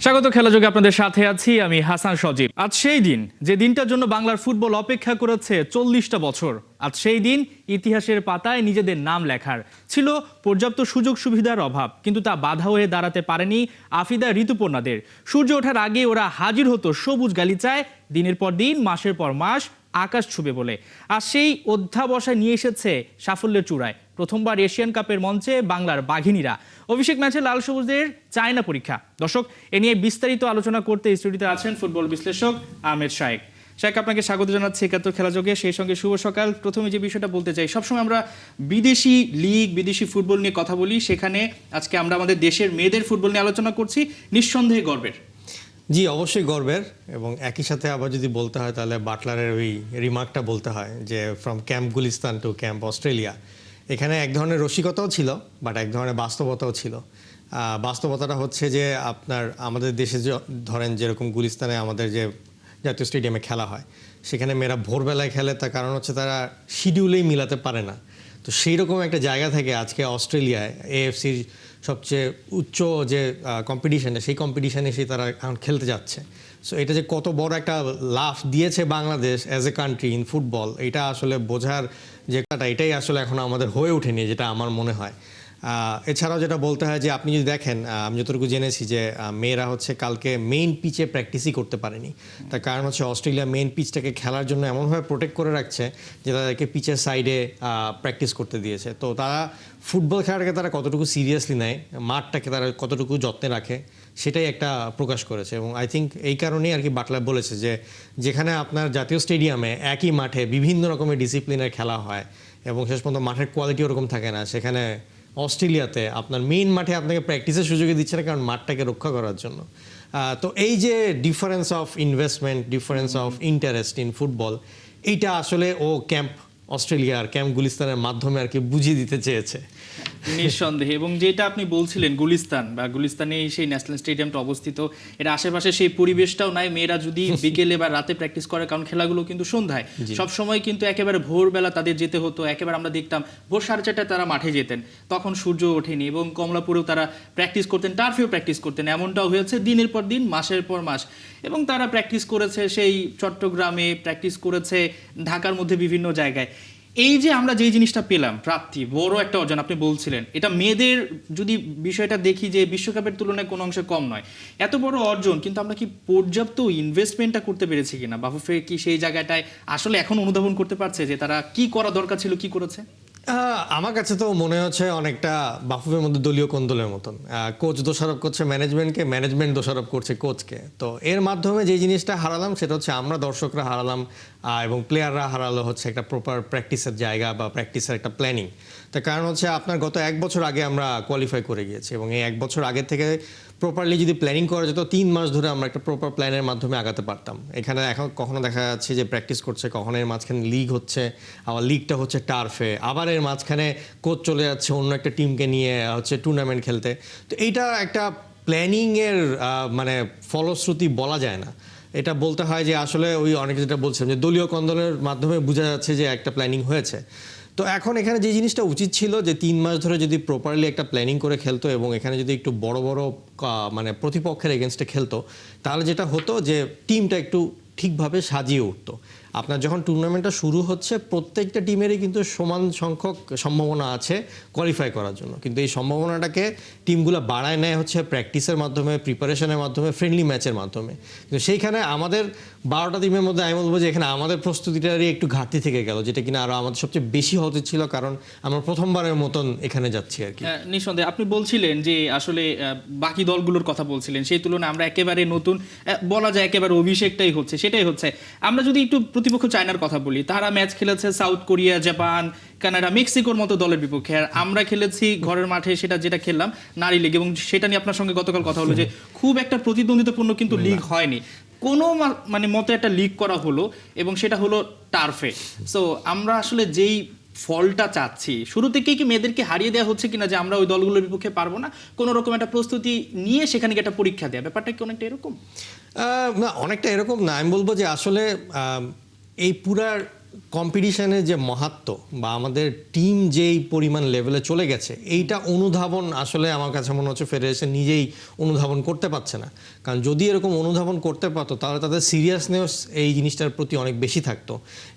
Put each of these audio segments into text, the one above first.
স্বাগত খেলাযোগে আপনাদের সাথে আছি আমি হাসান সজীব। আজ সেই দিন যে দিনটার জন্য বাংলার ফুটবল অপেক্ষা করেছে 40টা বছর। আজ সেই দিন ইতিহাসের পাতায় নিজেদের নাম লেখার। ছিল পর্যাপ্ত সুযোগ সুবিধার অভাব, কিন্তু তা বাধা হয়ে দাঁড়াতে পারেনি আফিদা ঋতুপর্ণাদের। সূর্য ওঠার আগে ওরা হাজির হতো সবুজ গালিচায়, দিনের পর দিন মাসের পর মাস আকাশ ছুবে বলে। আর সেই অধ্যাবসায় নিয়ে এসেছে সাফল্যের চূড়ায়। প্রথমবার এশিয়ান কাপের মঞ্চে বাংলার বাঘিনীরা। অভিষেক ম্যাচে লাল সবুজদের চায় না পরীক্ষা। দর্শক, এ নিয়ে বিস্তারিত আলোচনা করতে স্টুডিওতে আছেন ফুটবল বিশ্লেষক আহমেদ শায়েক। শায়েক, আপনাকে স্বাগত জানাচ্ছি একাত্তর খেলাযোগে। সেই সঙ্গে শুভ সকাল। প্রথমে যে বিষয়টা বলতে চাই, সবসময় আমরা বিদেশি লিগ, বিদেশি ফুটবল নিয়ে কথা বলি, সেখানে আজকে আমরা আমাদের দেশের মেয়েদের ফুটবল নিয়ে আলোচনা করছি। নিঃসন্দেহে গর্বের। জি, অবশ্যই গর্বের। এবং একই সাথে আবার যদি বলতে হয় তাহলে বাটলারের ওই রিমার্কটা বলতে হয় যে from camp Gulistan to camp Australia. এখানে এক ধরনের রসিকতাও ছিল, বাট এক ধরনের বাস্তবতাও ছিল। বাস্তবতাটা হচ্ছে যে আমাদের দেশে ধরেন যেরকম গুলিস্তানে আমাদের যে জাতীয় স্টেডিয়ামে খেলা হয়, সেখানে মেয়েরা ভোরবেলায় খেলে, তার কারণ হচ্ছে তারা শিডিউলেই মিলাতে পারে না। তো সেই রকম একটা জায়গা থেকে আজকে অস্ট্রেলিয়ায় এএফসির সবচেয়ে উচ্চ যে কম্পিটিশানে, সেই কম্পিটিশানে এসে তারা এখন খেলতে যাচ্ছে। সো এটা যে কত বড় একটা লাফ দিয়েছে Bangladesh as a country in football, এটা আসলে বোঝার যে এটাই আসলে এখন আমাদের হয়ে ওঠেনি, যেটা আমার মনে হয়। এছাড়াও যেটা বলতে হয় যে আপনি যদি দেখেন, আমি যতটুকু জেনেছি যে মেয়েরা হচ্ছে কালকে মেইন পিচে প্র্যাকটিসই করতে পারেনি। তার কারণ হচ্ছে অস্ট্রেলিয়া মেইন পিচটাকে খেলার জন্য এমনভাবে প্রোটেক্ট করে রাখছে যে তাদেরকে পিচের সাইডে প্র্যাকটিস করতে দিয়েছে। তো তারা ফুটবল খেলাটাকে তারা কতটুকু সিরিয়াসলি নেয়, মাঠটাকে তারা কতটুকু যত্নে রাখে, সেটাই একটা প্রকাশ করেছে। এবং আই থিঙ্ক এই কারণেই আর কি বাটলার বলেছে যে যেখানে আপনার জাতীয় স্টেডিয়ামে একই মাঠে বিভিন্ন রকমের ডিসিপ্লিনের খেলা হয় এবং শেষ পর্যন্ত মাঠের কোয়ালিটি ওরকম থাকে না, সেখানে অস্ট্রেলিয়াতে আপনার মেইন মাঠে আপনাকে প্র্যাকটিসের সুযোগই দিচ্ছে না, কারণ মাঠটাকে রক্ষা করার জন্য। তো এই যে difference of investment, difference of interest in football, এইটা আসলে ও ক্যাম্প অস্ট্রেলিয়ার ক্যাম্প গুলিস্তানের মাধ্যমে আর কি বুঝিয়ে দিতে চেয়েছে। নিঃসন্দেহে। এবং যেটা আপনি বলছিলেন গুলিস্তান বা গুলিস্তানে সেই ন্যাশনাল স্টেডিয়ামটা অবস্থিত, এর আশেপাশে সেই পরিবেশটাও নাই। মেয়েরা যদি বিকেলে বা রাতে প্র্যাকটিস করে, কারণ খেলাগুলো কিন্তু সন্ধ্যায়, সবসময় কিন্তু একেবারে ভোরবেলা তাদের যেতে হতো। একেবারে আমরা দেখতাম ভোর 4:30টায় তারা মাঠে যেতেন, তখন সূর্য ওঠেনি। এবং কমলাপুরেও তারা প্র্যাকটিস করতেন, টার্ফেও প্র্যাকটিস করতেন। এমনটাও হয়েছে দিনের পর দিন, মাসের পর মাস। এবং তারা প্র্যাকটিস করেছে সেই চট্টগ্রামে, প্র্যাকটিস করেছে ঢাকার মধ্যে বিভিন্ন জায়গায়। এই যে আমরা যেই জিনিসটা পেলাম, প্রাপ্তি, বড় একটা অর্জন আপনি বলছিলেন, এটা মেয়েদের যদি বিষয়টা দেখি যে বিশ্বকাপের তুলনায় কোনো অংশে কম নয়। এত বড় অর্জন, কিন্তু আমরা কি পর্যাপ্ত ইনভেস্টমেন্টটা করতে পেরেছি কিনা? বাফুফে কি সেই জায়গাটায় আসলে এখন অনুধাবন করতে পারছে যে তারা কি করা দরকার ছিল, কি করেছে? আমার কাছে তো মনে হচ্ছে অনেকটা বাফুফের মধ্যে দলীয় কোন্দলের মতন। কোচ দোষারোপ করছে ম্যানেজমেন্টকে, ম্যানেজমেন্ট দোষারোপ করছে কোচকে। তো এর মাধ্যমে যে জিনিসটা হারালাম সেটা হচ্ছে আমরা দর্শকরা হারালাম এবং প্লেয়াররা হারালো হচ্ছে একটা প্রপার প্র্যাকটিসের জায়গা বা প্র্যাকটিসের একটা প্ল্যানিং। তার কারণ হচ্ছে আপনার গত 1 বছর আগে আমরা কোয়ালিফাই করে গিয়েছি, এবং এই 1 বছর আগে থেকে প্রপারলি যদি প্ল্যানিং করা যেত, 3 মাস ধরে আমরা একটা প্রপার প্ল্যানের মাধ্যমে আগাতে পারতাম। এখানে এখন কখনো দেখা যাচ্ছে যে প্র্যাকটিস করছে, কখনো এর মাঝখানে লিগ হচ্ছে, আবার লিগটা হচ্ছে টার্ফে, আবার এর মাঝখানে কোচ চলে যাচ্ছে অন্য একটা টিমকে নিয়ে হচ্ছে টুর্নামেন্ট খেলতে। তো এইটা একটা প্ল্যানিংয়ের মানে ফলশ্রুতি বলা যায় না। এটা বলতে হয় যে আসলে ওই অনেকে যেটা বলছেন যে দলীয় কন্দলের মাধ্যমে বোঝা যাচ্ছে যে একটা প্ল্যানিং হয়েছে। তো এখন এখানে যে জিনিসটা উচিত ছিল যে 3 মাস ধরে যদি প্রপারলি একটা প্ল্যানিং করে খেলতো এবং এখানে যদি একটু বড় বড় মানে প্রতিপক্ষের এগেনস্টে খেলতো, তাহলে যেটা হতো যে টিমটা একটু ঠিকভাবে সাজিয়ে উঠতো। আপনার যখন টুর্নামেন্টটা শুরু হচ্ছে, প্রত্যেকটা টিমেরই কিন্তু সমান সংখ্যক সম্ভাবনা আছে কোয়ালিফাই করার জন্য, কিন্তু এই সম্ভাবনাটাকে টিমগুলো বাড়ায় নেয় হচ্ছে প্র্যাকটিসের মাধ্যমে, প্রিপারেশনের মাধ্যমে, ফ্রেন্ডলি ম্যাচের মাধ্যমে। কিন্তু সেইখানে আমাদের 12টা টিমের মধ্যে আমি বলবো যে এখানে আমাদের প্রস্তুতিটারই একটু ঘাটতি থেকে গেল, যেটা কিনা আরও আমাদের সবচেয়ে বেশি হতে ছিল, কারণ আমরা প্রথমবারের মতন এখানে যাচ্ছি আর কি। নিঃসন্দেহে। আপনি বলছিলেন যে আসলে বাকি দলগুলোর কথা বলছিলেন, সেই তুলনায় আমরা একেবারে নতুন, বলা যায় একেবারে অভিষেকটাই হচ্ছে, সেটাই হচ্ছে। আমরা যদি একটু প্রতিপক্ষ চায়নার কথা বলি, তারা ম্যাচ খেলেছে সাউথ কোরিয়া, জাপান, কানাডা, মেক্সিকোর মতো দলের বিপক্ষে। আর আমরা খেলেছি ঘরের মাঠে, যেটা খেললাম নারী লিগ, এবং সেটা নিয়ে আপনার সঙ্গে গতকাল কথা হলো যে খুব একটা প্রতিদ্বন্দ্বিতাপূর্ণ কিন্তু লিগ হয়নি। কোনো মানে মতে একটা লিগ করা হলো, এবং সেটা হলো টার্ফে। সো আমরা আসলে যেই ফলটা চাচ্ছি, শুরু থেকেই কি মেয়েদেরকে হারিয়ে দেওয়া হচ্ছে কিনা, যে আমরা ওই দলগুলোর বিপক্ষে পারবো না, কোনো রকম একটা প্রস্তুতি নিয়ে সেখানে একটা পরীক্ষা দেওয়া, ব্যাপারটা কি অনেকটা এরকম? না, অনেকটা এরকম না। আমি বলবো যে আসলে এই পুরা কম্পিটিশনের যে মাহাত্ম্য বা আমাদের টিম যেই পরিমাণ লেভেলে চলে গেছে, এইটা অনুধাবন আসলে আমার কাছে মনে হচ্ছে ফেডারেশন নিজেই অনুধাবন করতে পারছে না। কারণ যদি এরকম অনুধাবন করতে পারতো তাহলে তাদের সিরিয়াসনেস এই জিনিসটার প্রতি অনেক বেশি থাকতো।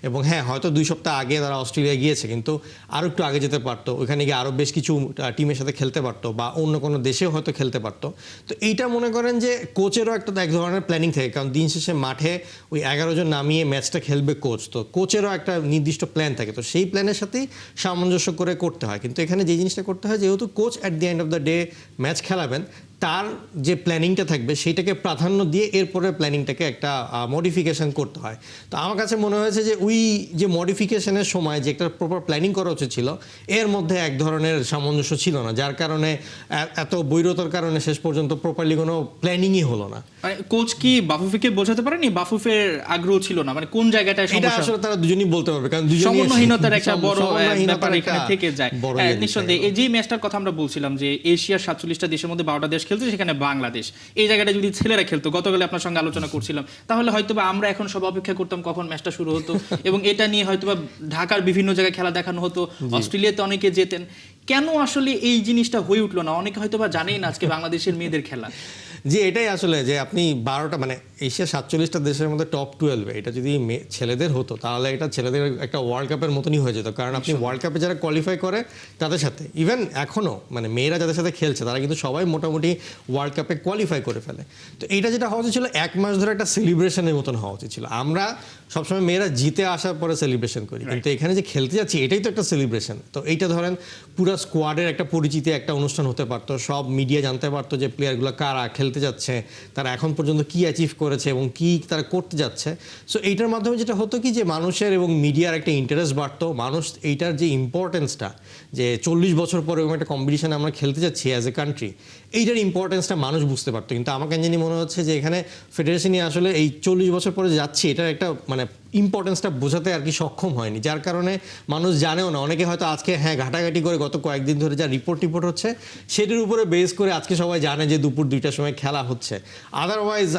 এবং হ্যাঁ, হয়তো 2 সপ্তাহ আগে তারা অস্ট্রেলিয়া গিয়েছে, কিন্তু আরও একটু আগে যেতে পারতো, ওইখানে গিয়ে আরও বেশ কিছু টিমের সাথে খেলতে পারতো বা অন্য কোনো দেশেও হয়তো খেলতে পারতো। তো এইটা মনে করেন যে কোচেরও একটা এক ধরনের প্ল্যানিং থাকে, কারণ দিন শেষে মাঠে ওই 11 জন নামিয়ে ম্যাচটা খেলবে কোচ, তো কোচেরও একটা নির্দিষ্ট প্ল্যান থাকে, তো সেই প্ল্যানের সাথেই সামঞ্জস্য করে করতে হয়। কিন্তু এখানে যে জিনিসটা করতে হয়, যেহেতু coach at the end of the day match খেলাবেন, তার যে প্ল্যানিংটা থাকবে সেইটাকে প্রাধান্য দিয়ে এরপরে প্ল্যানিংটাকে একটা মডিফিকেশন করতে হয়। তো আমার কাছে মনে হয়েছে যে ওই যে মডিফিকেশনের সময় যে একটা প্রপার প্ল্যানিং করা উচিত ছিল, এর মধ্যে এক ধরনের সামঞ্জস্য ছিল না, যার কারণে এত বৈরতার কারণে শেষ পর্যন্ত প্রপারলি কোনো প্ল্যানিংই হলো না। মানে কোচ কি বাফুফেকে বোঝাতে পারেনি, বাফুফের আগ্রহ ছিল না, মানে কোন জায়গাটায় এটা সমস্যা? আসলে তারা দুজনেই বলতে পারবে, কারণ দুজনেই সমন্বয়হীনতার একটা বড় সমন্বয়হীনতার ব্যাপার একটা এখানে থেকে যায়। বড় নিঃসন্দেহে এই যে ম্যাচটার কথা আমরা বলছিলাম যে এশিয়ার 47টা দেশের মধ্যে 12টা দেশ খেলছে, সেখানে বাংলাদেশ, এই জায়গাটা যদি ছেলেরা খেলতো, গতকালে আপনার সঙ্গে আলোচনা করছিলাম, তাহলে হয়তোবা আমরা এখন সব অপেক্ষা করতাম কখন ম্যাচটা শুরু হতো এবং এটা নিয়ে হয়তোবা ঢাকার বিভিন্ন জায়গায় খেলা দেখানো হতো, অস্ট্রেলিয়াতে অনেকে যেতেন। কেন আসলে এই জিনিসটা হয়ে উঠলো না? অনেকে হয়তোবা জানেই না আজকে বাংলাদেশের মেয়েদের খেলা। যে এটাই আসলে যে আপনি 12টা মানে এশিয়ার 47টা দেশের মধ্যে টপ 12, এটা যদি ছেলেদের হতো তাহলে এটা ছেলেদের একটা ওয়ার্ল্ড কাপের মতনই হয়ে যেত। কারণ আপনি ওয়ার্ল্ড কাপে যারা কোয়ালিফাই করে তাদের সাথে ইভেন এখনও মানে মেয়েরা যাদের সাথে খেলছে তারা কিন্তু সবাই মোটামুটি ওয়ার্ল্ড কাপে কোয়ালিফাই করে ফেলে। তো এইটা যেটা হওয়া উচিত ছিল, 1 মাস ধরে একটা সেলিব্রেশনের মতন হওয়া উচিত ছিল। আমরা সবসময় মেয়েরা জিতে আসার পরে সেলিব্রেশন করি, কিন্তু এখানে যে খেলতে যাচ্ছি এটাই তো একটা সেলিব্রেশন। তো এইটা ধরেন পুরো স্কোয়াডের একটা পরিচিতি একটা অনুষ্ঠান হতে পারতো, সব মিডিয়া জানতে পারতো যে প্লেয়ারগুলো কারা খেলতে যাচ্ছে, তারা এখন পর্যন্ত কি অ্যাচিভ করেছে এবং কি তারা করতে যাচ্ছে। সো এইটার মাধ্যমে যেটা হতো কি যে মানুষের এবং মিডিয়ার একটা ইন্টারেস্ট বাড়তো, মানুষ এইটার যে ইম্পর্টেন্সটা যে 40 বছর পরে এরকম একটা কম্পিটিশনে আমরা খেলতে যাচ্ছি অ্যাজ এ কান্ট্রি, এইটার ইম্পর্টেন্সটা মানুষ বুঝতে পারতো। কিন্তু আমার কেন জানি মনে হচ্ছে যে এখানে ফেডারেশনই আসলে এই 40 বছর পরে যাচ্ছি এটার একটা মানে ইম্পর্টেন্সটা বোঝাতে আর কি সক্ষম হয়নি, যার কারণে মানুষ জানেও না। অনেকে হয়তো আজকে হ্যাঁ ঘাটাঘাটি করে গত কয়েকদিন ধরে যা রিপোর্ট হচ্ছে সেটার উপরে বেস করে আজকে সবাই জানে যে দুপুর 2টার সময় খেলা হচ্ছে। আদারওয়াইজ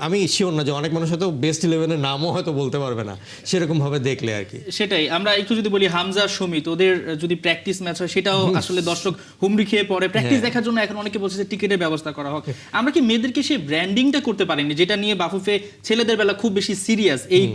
আমি শিওর না যে অনেক মানুষ হয়তো বেস্ট 11-এর নামও হয়তো বলতে পারবে না সেরকমভাবে দেখলে আর কি। সেটাই আমরা একটু যদি বলি হামজা সমিত, ওদের যদি প্র্যাকটিস ম্যাচ হয় সেটাও আসলে দর্শক হুমড়ি খেয়ে পড়ে। প্র্যাকটিস দেখার জন্য এখন অনেকে বলছে যে টিকিটের ব্যবস্থা করা হোক। আমরা কি মেয়েদেরকে সেই ব্র্যান্ডিংটা করতে পারিনি, যেটা নিয়ে বাফুফে ছেলেদের বেলা খুব বেশি সিরিয়াস এই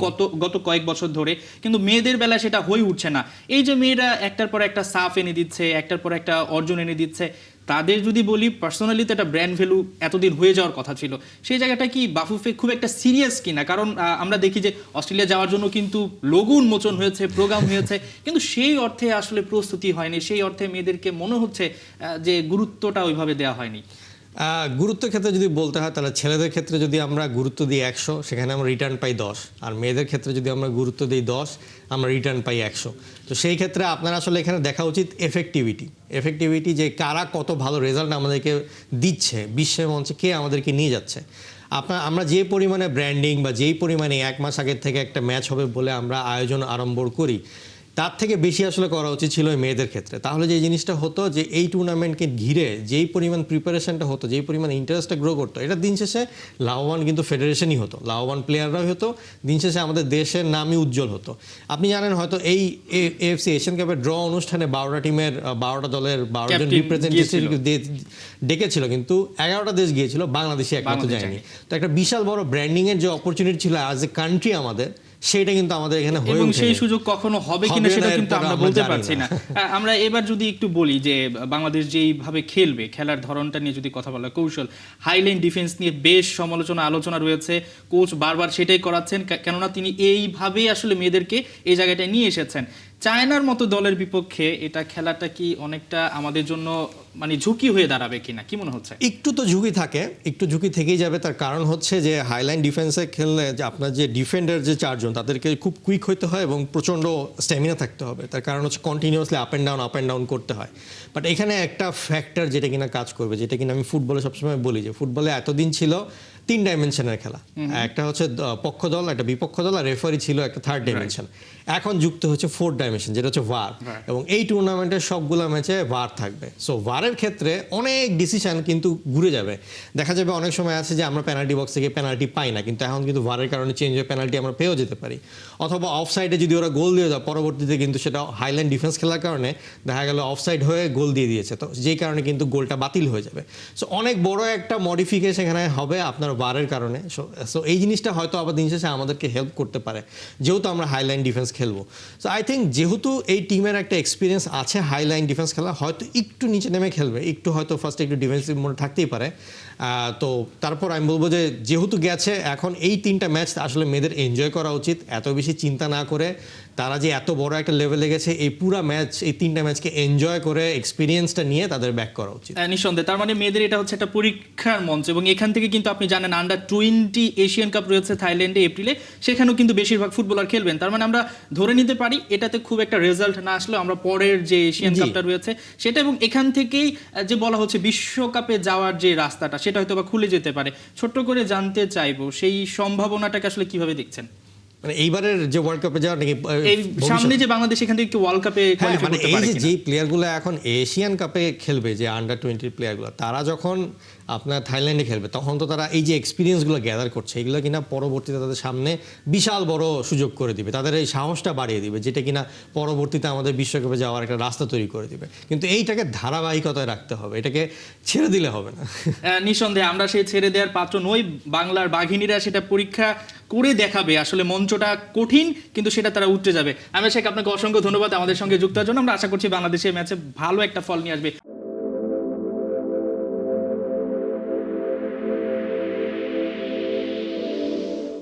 গত কয়েক বছর ধরে, কিন্তু মেয়েদের বেলা সেটা হয়ে উঠছে না। এই যে মেয়েরা একটার পর একটা সাফ এনে দিচ্ছে, একটার পর একটা অর্জন এনে দিচ্ছে, তাদের যদি বলি পার্সোনালি তো একটা ব্র্যান্ড ভ্যালু এতদিন হয়ে যাওয়ার কথা ছিল, সেই জায়গাটা কি বাফুফে খুব একটা সিরিয়াস কিনা? কারণ আমরা দেখি যে অস্ট্রেলিয়া যাওয়ার জন্য কিন্তু লোগো উন্মোচন হয়েছে, প্রোগ্রাম হয়েছে, কিন্তু সেই অর্থে আসলে প্রস্তুতি হয়নি, সেই অর্থে মেয়েদেরকে মনে হচ্ছে যে গুরুত্বটা ওইভাবে দেওয়া হয়নি। গুরুত্বের ক্ষেত্রে যদি বলতে হয় তাহলে ছেলেদের ক্ষেত্রে যদি আমরা গুরুত্ব দিই 100, সেখানে আমরা রিটার্ন পাই 10, আর মেয়েদের ক্ষেত্রে যদি আমরা গুরুত্ব দিই 10, আমরা রিটার্ন পাই 100। তো সেই ক্ষেত্রে আপনার আসলে এখানে দেখা উচিত এফেক্টিভিটি যে কারা কত ভালো রেজাল্ট আমাদেরকে দিচ্ছে, বিশ্বের মঞ্চে কে আমাদেরকে নিয়ে যাচ্ছে। আমরা যে পরিমাণে ব্র্যান্ডিং বা যেই পরিমাণে 1 মাস আগের থেকে একটা ম্যাচ হবে বলে আমরা আয়োজন আরম্ভ করি, তার থেকে বেশি আসলে করা উচিত ছিল মেয়েদের ক্ষেত্রে। তাহলে যে জিনিসটা হতো যে এই টুর্নামেন্টকে ঘিরে যেই পরিমাণ প্রিপারেশনটা হতো, যেই পরিমাণ ইন্টারেস্টটা গ্রো করতো, এটা দিন শেষে লাভবান কিন্তু ফেডারেশনই হতো, লাভবান প্লেয়াররাই হতো, দিন শেষে আমাদের দেশের নামই উজ্জ্বল হতো। আপনি জানেন হয়তো এই এএফসি এশিয়ান কাপের ড্র অনুষ্ঠানে 12টা টিমের 12টা দলের 12 জন রিপ্রেজেন্টেটিভ ডেকেছিল, কিন্তু 11টা দেশ গিয়েছিল, বাংলাদেশে একমাত্র যায়নি। তো একটা বিশাল বড় ব্র্যান্ডিংয়ের যে অপরচুনিটি ছিল অ্যাজ এ কান্ট্রি আমাদের, সেটা কিন্তু আমাদের এখানে হয়ে এবং ওঠেনি। সেই সুযোগ কখনো হবে কিনা সেটা কিন্তু আমরা বলতে পারছি না। আমরা এবার যদি একটু বলি যে বাংলাদেশ যেইভাবে খেলবে, খেলার ধরনটা নিয়ে যদি কথা বলা, কৌশল, হাইলাইন ডিফেন্স নিয়ে বেশ আলোচনা রয়েছে, কোচ বারবার সেটাই করাচ্ছেন, কেননা তিনি এইভাবেই আসলে মেয়েদেরকে এই জায়গাটায় নিয়ে এসেছেন। চায়নার মতো দলের বিপক্ষে এটা খেলাটা কি অনেকটা আমাদের জন্য মানে ঝুঁকি হয়ে দাঁড়াবে কিনা, কি মনে হচ্ছে? একটু তো ঝুঁকি থাকে, একটু ঝুঁকি থেকেই যাবে। তার কারণ হচ্ছে যে হাইলাইন ডিফেন্সে খেললে যে আপনার যে ডিফেন্ডার যে 4 জন তাদেরকে খুব কুইক হতে হয় এবং প্রচণ্ড স্ট্যামিনা থাকতে হবে। তার কারণ হচ্ছে কন্টিনিউয়াসলি আপ অ্যান্ড ডাউন করতে হয়। বাট এখানে একটা ফ্যাক্টর যেটা কিনা কাজ করবে, যেটা কিনা আমি ফুটবলে সবসময় বলি যে ফুটবলে এতদিন ছিল 3 ডাইমেনশনের খেলা, একটা হচ্ছে পক্ষ দল, একটা বিপক্ষ দল, আর রেফারি ছিল একটা 3rd ডাইমেনশন। এখন যুক্ত হচ্ছে 4th ডাইমেনশন, যেটা হচ্ছে ভার, এবং এই টুর্নামেন্টের সবগুলো ম্যাচে ভার থাকবে। সো ভারের ক্ষেত্রে অনেক ডিসিশন কিন্তু ঘুরে যাবে। দেখা যাবে অনেক সময় আছে যে আমরা পেনাল্টি বক্স থেকে পেনাল্টি পাই না, কিন্তু এখন কিন্তু ভারের কারণে চেঞ্জ হয়ে পেনাল্টি আমরা পেয়েও যেতে পারি। অথবা অফসাইডে যদি ওরা গোল দিয়ে দেয়, পরবর্তীতে কিন্তু সেটা হাইলাইন ডিফেন্স খেলার কারণে দেখা গেল অফসাইড হয়ে গোল দিয়ে দিয়েছে, তো যেই কারণে কিন্তু গোলটা বাতিল হয়ে যাবে। সো অনেক বড় একটা মডিফিকেশন এখানে হবে। আপনার ভিআর বারের কারণে। সো এই জিনিসটা হয়তো আবার দিন শেষে আমাদেরকে হেল্প করতে পারে, যেহেতু আমরা হাইলাইন ডিফেন্স খেলবো। সো আই থিঙ্ক যেহেতু এই টিমের একটা এক্সপিরিয়েন্স আছে হাইলাইন ডিফেন্স খেলা, হয়তো একটু নিচে নেমে খেলবে, একটু হয়তো ফার্স্টে একটু ডিফেন্সিভ মোড থাকতেই পারে। তো তারপর আমি বলবো যে যেহেতু গেছে, এখন এই 3টা ম্যাচ আসলে মেয়েদের এনজয় করা উচিত, এত বেশি চিন্তা না করে। তারা যে এত বড় একটা লেভেলে গেছে, এই পুরো ম্যাচ, এই 3টা ম্যাচকে এনজয় করে এক্সপিরিয়েন্সটা নিয়ে তাদের ব্যাক করা উচিত। নিঃসন্দেহে, তার মানে মেয়েদের এটা হচ্ছে একটা পরীক্ষার মঞ্চ, এবং এখান থেকে কিন্তু আপনি জানেন আন্ডার-20 এশিয়ান কাপ রয়েছে থাইল্যান্ডে এপ্রিলে, সেখানেও কিন্তু বেশিরভাগ ফুটবলার খেলবেন। তার মানে আমরা ধরে নিতে পারি এটাতে খুব একটা রেজাল্ট না আসলেও আমরা পরের যে এশিয়ান কাপটা রয়েছে সেটা, এবং এখান থেকেই যে বলা হচ্ছে বিশ্বকাপে যাওয়ার যে রাস্তাটা, সেটা হয়তো বা খুলে যেতে পারে। ছোট্ট করে জানতে চাইবো সেই সম্ভাবনাটাকে আসলে কিভাবে দেখছেন, মানে এইবারের যে ওয়ার্ল্ড কাপে যাওয়ার নাকি এই সামনে যে বাংলাদেশ এখান থেকে ওয়ার্ল্ড কাপে কোয়ালিফাই মানে করতে এই পারে যে কিনা? যেই প্লেয়ারগুলো এখন এশিয়ান কাপে খেলবে, যে আন্ডার-20 প্লেয়ারগুলো, তারা যখন আপনার থাইল্যান্ডে খেলবে, তখন তো তারা এই যে এক্সপিরিয়েন্সগুলো গ্যাদার করছে, এগুলো কিনা পরবর্তীতে তাদের সামনে বিশাল বড় সুযোগ করে দিবে, তাদের এই সাহসটা বাড়িয়ে দিবে, যেটা কিনা পরবর্তীতে আমাদের বিশ্বকাপে যাওয়ার একটা রাস্তা তৈরি করে দিবে। কিন্তু এইটাকে ধারাবাহিকতায় রাখতে হবে, এটাকে ছেড়ে দিলে হবে না। নিঃসন্দেহে আমরা সেই ছেড়ে দেওয়ার পাত্র নই। বাংলার বাঘিনীরা সেটা পরীক্ষা করে দেখাবে। আসলে মঞ্চটা কঠিন, কিন্তু সেটা তারা উঠে যাবে। আমি শেখ, আপনাকে অসংখ্য ধন্যবাদ আমাদের সঙ্গে যুক্ত হওয়ার জন্য। আমরা আশা করছি বাংলাদেশের ম্যাচে ভালো একটা ফল নিয়ে আসবে।